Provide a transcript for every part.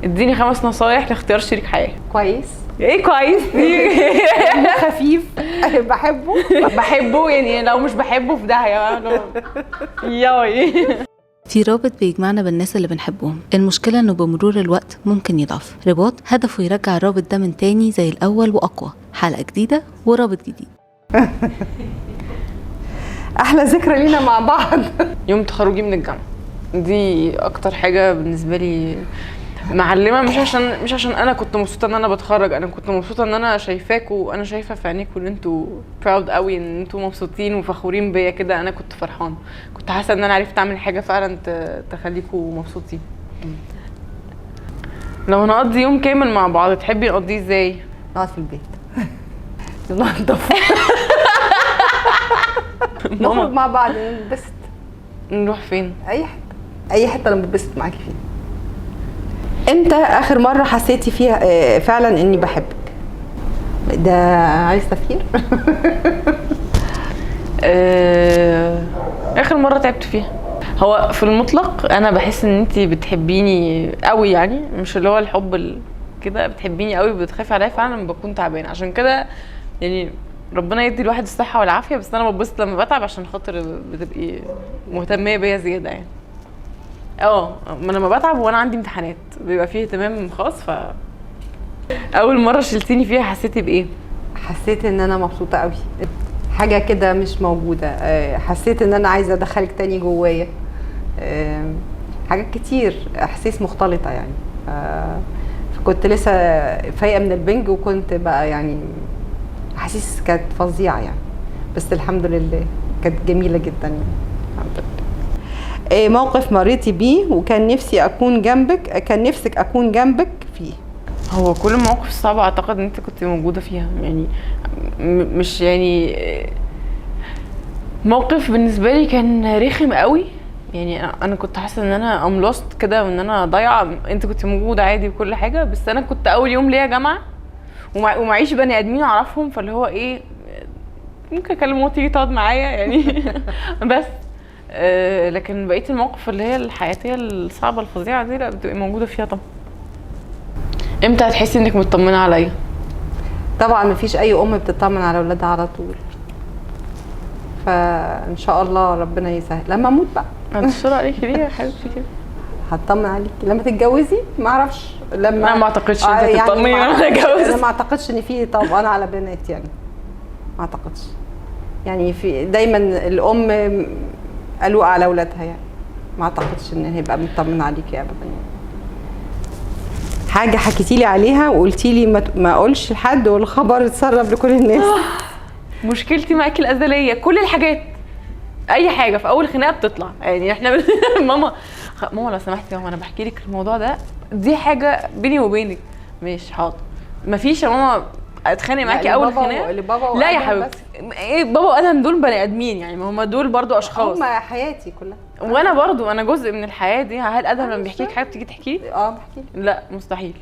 اديني 5 نصايح لاختيار شريك حياه. كويس. ايه كويس؟ خفيف. بحبه يعني لو مش بحبه في داهيه ياي. في رابط بيجمعنا بالناس اللي بنحبهم، المشكلة انه بمرور الوقت ممكن يضعف. رباط هدفه يرجع الرابط ده من تاني زي الاول واقوى. حلقة جديدة ورابط جديد. احلى ذكرى لينا مع بعض يوم تخرجي من الجامعه، دي اكتر حاجه بالنسبه لي معلمه. مش عشان انا كنت مبسوطه ان انا بتخرج، انا كنت مبسوطه ان انا شايفاكوا وانا شايفه في عينيكوا ان انتوا براود قوي، ان انتوا مبسوطين وفخورين بيا كده. انا كنت فرحانه، كنت حاسه ان انا عرفت اعمل حاجه فعلا تخليكوا مبسوطين. لو نقضي يوم كامل مع بعض تحبي نقضيه ازاي؟ نقعد في البيت ننضف نخرج مع بعض ننبسط. نروح فين؟ اي حته انا بنبسط معاكي فيها. امتى اخر مره حسيتي فيها فعلا اني بحبك؟ ده عايز تفكير. اخر مره تعبت فيها. هو في المطلق انا بحس ان انتي بتحبيني قوي، يعني مش اللي هو الحب كده، بتحبيني قوي بتخافي عليا فعلا بكون تعبانه. عشان كده يعني ربنا يدي الواحد الصحه والعافيه، بس انا ببسط لما بتعب عشان خاطر بتبقي مهتميه بيا زياده يعني. ما لما بتعب وانا عندي امتحانات بيبقى فيه اهتمام خاص. اول مره شلتيني فيها حسيتي بايه؟ حسيت ان انا مبسوطه قوي، حاجه كده مش موجوده. حسيت ان انا عايزه ادخلك تاني جوايا. حاجات كتير، احاسيس مختلطه يعني. فكنت لسه فايقه من البنج، وكنت بقى يعني احاسيس كانت فظيعه يعني، بس الحمد لله كانت جميله جدا يعني. الحمد لله. موقف مريتي بيه وكان نفسك اكون جنبك فيه؟ هو كل المواقف الصعبه اعتقد ان انت كنت موجوده فيها يعني. مش يعني موقف بالنسبه لي كان رخم قوي يعني. انا كنت حاسه ان انا املوست كده وان انا ضايعه. انت كنت موجوده عادي وكل حاجه، بس انا كنت اول يوم ليا جامعه ومعيش بني ادمين اعرفهم، فاللي هو ايه ممكن اكلم ماما تيجي تقعد معايا يعني. بس لكن بقيه المواقف اللي هي الحياتيه الصعبه الفظيعه دي لا بتبقي موجوده فيها طبعا. امتى هتحسي انك مطمنه عليا؟ طبعا مفيش اي ام بتطمن على اولادها على طول، فان شاء الله ربنا يسهل لما اموت بقى. هتشتغل عليكي ليه يا حبيبتي كده؟ هطمن عليكي لما تتجوزي. ما اعرفش لما انا ما اعتقدش انت تطمني لما اتجوز. انا ما اعتقدش ان في طبعا على بنات يعني، ما اعتقدش يعني. في دايما الام قلوقه على اولادها يعني، ما اعتقدش ان هيبقى مطمن عليكي ابدا يعني. حاجه حكيتي لي عليها وقلتي لي ما اقولش لحد والخبر اتسرب لكل الناس. مشكلتي معاكي الازليه، كل الحاجات اي حاجه في اول خناقه بتطلع يعني. احنا ماما لو سمحتي يا ماما انا بحكي لك الموضوع ده، دي حاجه بيني وبينك. مش حاضر، مفيش يا ماما اتخانق معاكي اول خناقه. لا يا حبيبتي، ايه بابا وادهم دول بني ادمين يعني، ما هم دول برضو اشخاص. هم حياتي كلها، وانا برضو انا جزء من الحياه دي. هل ادهم لما بيحكي لك حاجه بتيجي تحكي لي؟ بحكي لك. لا مستحيل.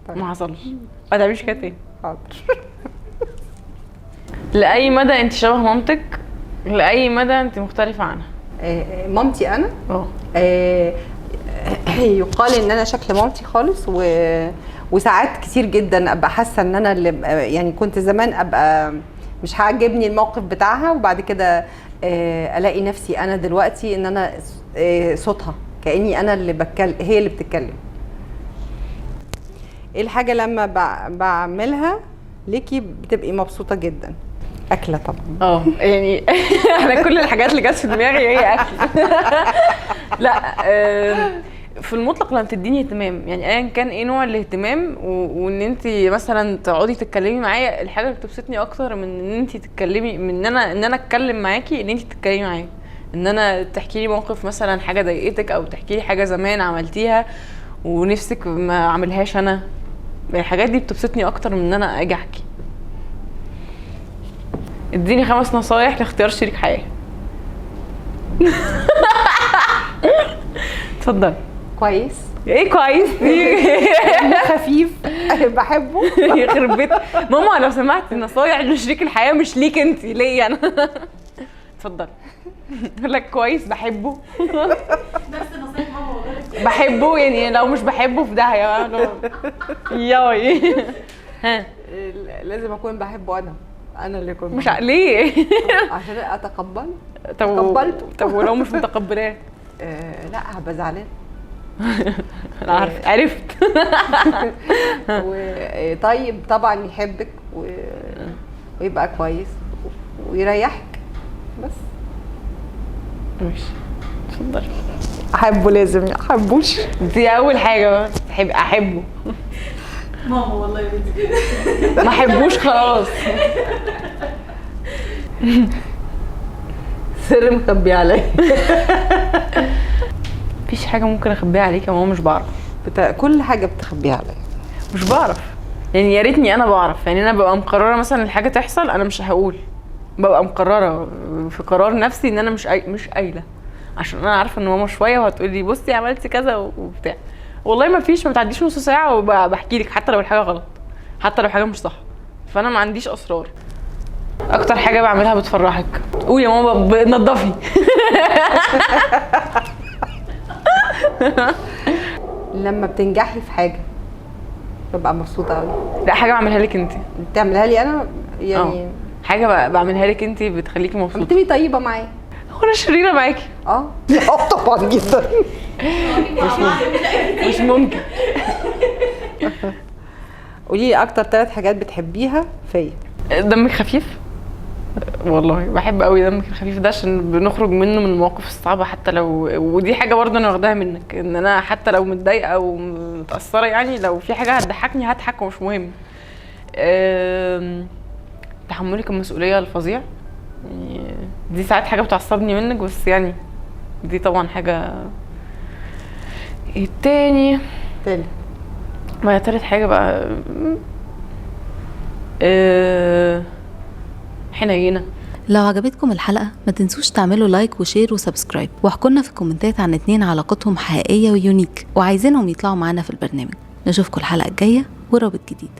طيب. ما حصلش. ما تعمليش كده تاني. حاضر. لاي مدى انت شبه مامتك؟ لاي مدى انت مختلفه عنها؟ مامتي انا يقال ان انا شكل مامتي خالص، وساعات كتير جدا ابقى حاسه ان انا اللي يعني كنت زمان ابقى مش هعجبني الموقف بتاعها، وبعد كده الاقي نفسي انا دلوقتي ان انا صوتها كاني انا اللي بتكلم، هي اللي بتتكلم. ايه الحاجه لما بعملها ليكي بتبقي مبسوطه جدا؟ اكله طبعا. يعني احنا كل الحاجات اللي جت في دماغي هي اكل. لا في المطلق لما تديني اهتمام يعني ايا كان ايه نوع الاهتمام، وان انت مثلا تقعدي تتكلمي معايا، الحاجه اللي بتبسطني اكتر من ان انت تتكلمي، من ان انا اتكلم معاكي، ان انت تتكلمي معايا، ان انا تحكي لي موقف مثلا حاجه ضايقتك، او تحكي لي حاجه زمان عملتيها ونفسك ما اعملهاش انا. الحاجات دي بتبسطني اكتر من ان انا اجي احكي. اديني 5 نصايح لاختيار شريك حياه. اتفضل. كويس. ايه كويس؟ خفيف. بحبه. يخرب بيت ماما لو سمحتي، نصايح لشريك الحياه مش ليك انت، ليا انا. اتفضل. اقول لك كويس بحبه. نفس نصايح ماما والله. بحبه يعني، لو مش بحبه في داهيه ياي. ها لازم اكون بحبه انا اللي اكون مش ليه؟ عشان اتقبله. طب تقبلته. طب ولو مش متقبلاه؟ لا هبقى زعلان. انا عرفت. طيب طبعا يحبك ويبقى كويس ويريحك بس. ماشي اتفضلي. احبه لازم ما احبوش. دي اول حاجه احبه. ماما والله يا بنتي ما احبوش خلاص. سر مخبي عليا. مفيش حاجه ممكن اخبيها عليك يا ماما، مش بعرف. كل حاجه بتخبيها عليا. مش بعرف يعني، يا ريتني انا بعرف يعني. انا ببقى مقرره مثلا الحاجه تحصل انا مش هقول، ببقى مقرره في قرار نفسي ان انا مش قايله، عشان انا عارفه ان ماما شويه وهتقول لي بصي عملتي كذا وبتاع. والله ما فيش، ما بتعديش نص ساعه وبحكي لك، حتى لو الحاجه غلط، حتى لو حاجه مش صح. فانا ما عنديش اسرار. اكتر حاجه بعملها بتفرحك؟ قولي يا ماما نضفي. لما بتنجحي في حاجه ببقى مبسوطه قوي. لا حاجه بعملها لك انت. بتعملها لي انا يعني؟ حاجه بعملها لك انت بتخليكي مبسوطه. بتبقي طيبه معايا. هو انا شريره معاكي؟ طبعا جدا. مش ممكن. قولي لي اكتر 3 حاجات بتحبيها فيا. دمك خفيف، والله بحب قوي دمك الخفيف ده، عشان بنخرج منه من المواقف الصعبه. حتى لو، ودي حاجه برضه انا واخداها منك، ان انا حتى لو متضايقه او متاثره يعني، لو في حاجه هتضحكني هضحك ومش مهم. تحملك المسؤوليه الفظيع يعني، دي ساعات حاجه بتعصبني منك، بس يعني دي طبعا حاجه. التاني ما هي تالت حاجه بقى حنينه. لو عجبتكم الحلقة ما تنسوش تعملوا لايك وشير وسبسكرايب، واحكوا لنا في الكومنتات عن 2 علاقتهم حقيقية ويونيك وعايزينهم يطلعوا معانا في البرنامج. نشوفكم الحلقة الجاية ورابط جديد.